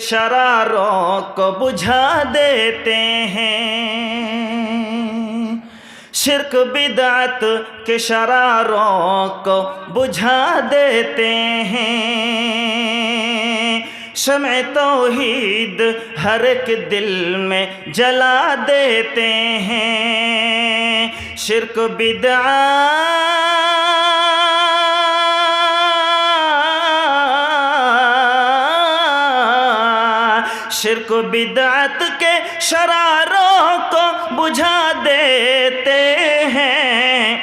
शरारों को बुझा देते हैं, शिर्क बिदअत के शरारों को बुझा देते हैं, शम्अ तौहीद हर एक दिल में जला देते हैं, शिर्क शिर्क बिदअत के शरारों को बुझा देते हैं,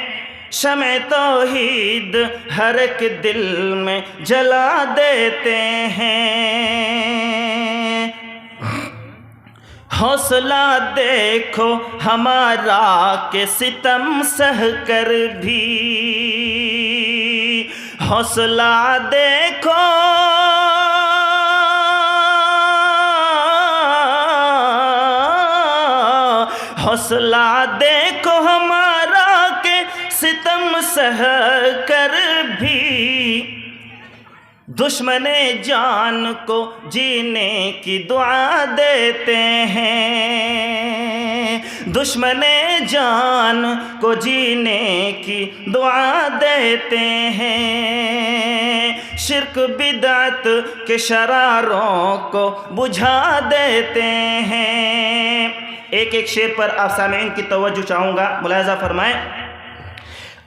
शम्अ तौहीद हर एक दिल में जला देते हैं। हौसला देखो हमारा के सितम सह कर भी, हौसला देखो हौसला देखो हमारा के सितम सह कर भी, दुश्मने जान को जीने की दुआ देते हैं, दुश्मने जान को जीने की दुआ देते हैं, शिर्क बिदअत के शरारों को बुझा देते हैं। एक एक शेर पर आप सामीन की तवज्जो चाहूँगा, मुलाहिज़ा फरमाएं।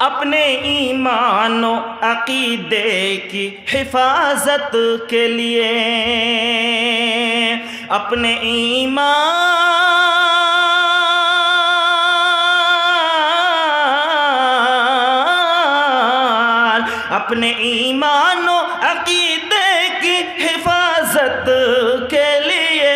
अपने ईमान व अक़ीदे की हिफाजत के लिए, अपने ईमान व अक़ीदे की हिफाजत के लिए,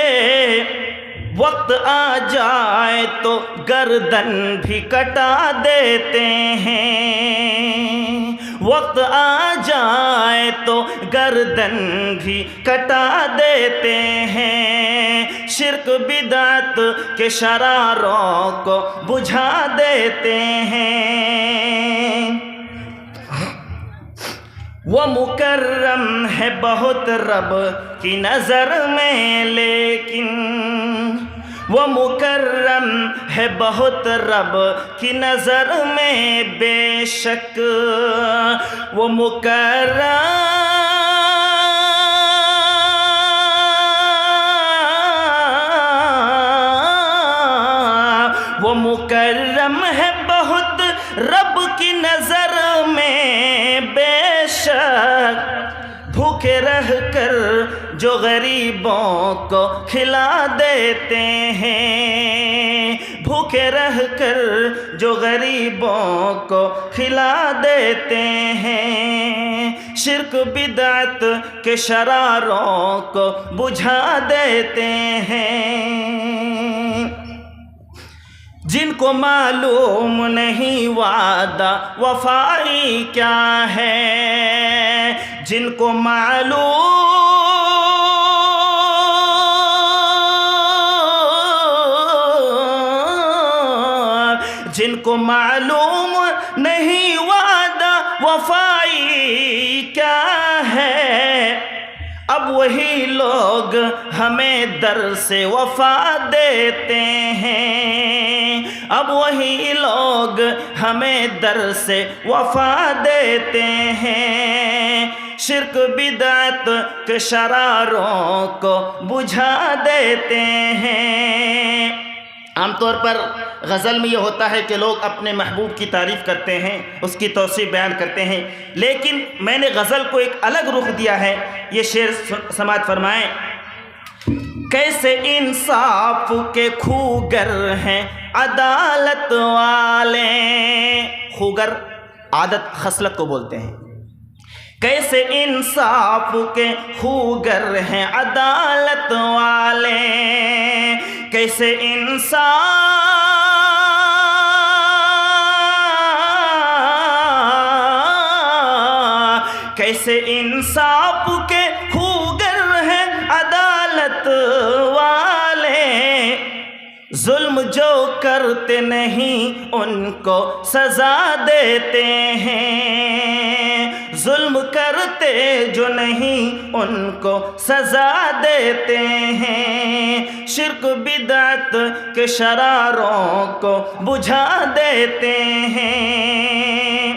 वक्त आ जाए तो गर्दन भी कटा देते हैं, वक्त आ जाए तो गर्दन भी कटा देते हैं, शिर्क बिदअत के शरारों को बुझा देते हैं। वो मुकर्रम है बहुत रब की नज़र में, लेकिन वो मुकर्रम है बहुत रब की नज़र में बेशक, वो मुकर्रम है बहुत रब की नज़र में बेशक, भूखे रह कर जो गरीबों को खिला देते हैं, भूखे रह कर जो गरीबों को खिला देते हैं, शिर्क बिदअत के शरारों को बुझा देते हैं। जिनको मालूम नहीं वादा वफाई क्या है, जिनको मालूम नहीं वादा वफाई क्या है, अब वही लोग हमें दर से वफा देते हैं, अब वही लोग हमें दर से वफा देते हैं, शिर्क बिदअत के शरारों को बुझा देते हैं। आम तौर पर गज़ल में ये होता है कि लोग अपने महबूब की तारीफ़ करते हैं, उसकी तौसीफ़ बयान करते हैं, लेकिन मैंने गज़ल को एक अलग रुख दिया है। ये शेर समाअत फरमाएं। कैसे इंसाफ के खूगर हैं अदालत वाले, खूगर आदत खसलत को बोलते हैं, कैसे इंसाफ के खूगर हैं अदालत वाले, कैसे इंसाफ के खूगर हैं अदालत वाले, ظلم جو کرتے نہیں ان کو سزا دیتے ہیں، ظلم کرتے جو نہیں ان کو سزا دیتے ہیں، شرک بدعت کے شراروں کو بجھا دیتے ہیں۔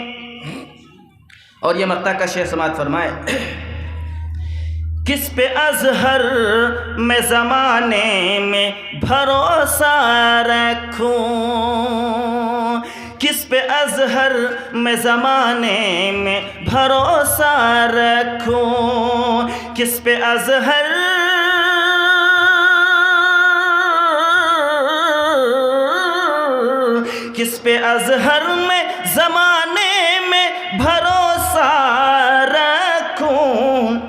اور یہ مقطع کا شیخ سماعت فرمائے، کس پہ اظہر میں زمانے میں بھروسہ رکھوں، کس پہ اظہر میں زمانے میں بھروسہ رکھوں، کس پہ اظہر کس پہ اظہر میں زمانے میں بھروسہ رکھوں،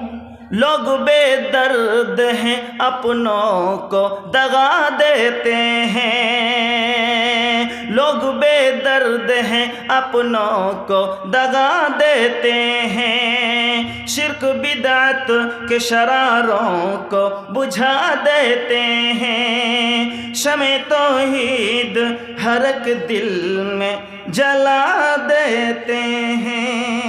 لوگ بے درد ہیں اپنوں کو دغا دیتے ہیں، لوگ بے درد ہیں اپنوں کو دغا دیتے ہیں، شرک بدعت کے شراروں کو بجھا دیتے ہیں، شمع توحید ہر ایک دل میں جلا دیتے ہیں۔